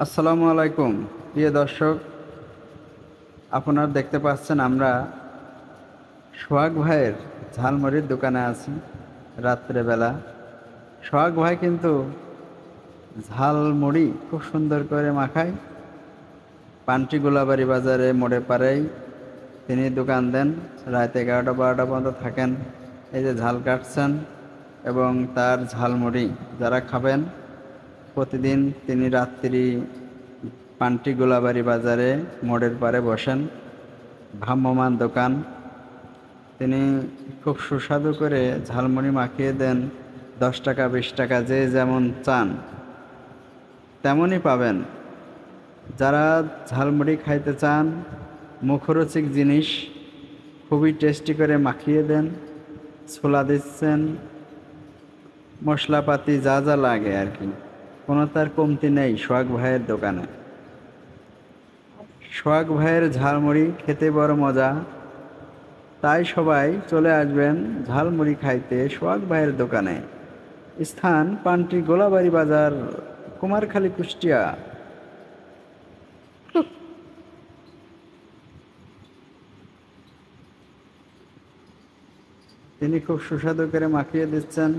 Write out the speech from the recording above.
আসসালামু আলাইকুম প্রিয় দর্শক, আপনারা দেখতে পাচ্ছেন আমরা সোহাগ ভাইয়ের ঝালমুড়ির দোকানে আছি রাত্রেবেলা। সোহাগ ভাই কিন্তু ঝালমুড়ি খুব সুন্দর করে মাখায়। পান্টি গোলাবাড়ি বাজারে মোড়ে পাড়েই তিনি দোকান দেন। রাত 11টা 12টা পর্যন্ত থাকেন। এই যে ঝাল কাটছেন এবং তার ঝালমুড়ি যারা খাবেন, প্রতিদিন তিনি রাত্রি পান্টি গোলাবাড়ি বাজারে মোড়ের পাড়ে বসেন। ভ্রাম্যমান দোকান। তিনি খুব সুস্বাদু করে ঝালমুড়ি মাখিয়ে দেন। 10 টাকা 20 টাকা যে যেমন চান তেমনই পাবেন। যারা ঝালমুড়ি খাইতে চান, মুখরোচক জিনিস খুবই টেস্টি করে মাখিয়ে দেন। ছোলা দিচ্ছেন, মশলাপাতি যা যা লাগে আর কি, কোনো তার কমতি নেই সোহাগ ভাইয়ের দোকানে। সোহাগ ভাইয়ের ঝালমুড়ি খেতে বড় মজা, তাই সবাই চলে আসবেন ঝালমুড়ি খাইতে সোহাগ ভাইয়ের দোকানে। স্থান পান্টি গোলাবাড়ি বাজার, কুমারখালী, কুষ্টিয়া। তিনি খুব সুস্বাদু করে মাখিয়ে দিচ্ছেন।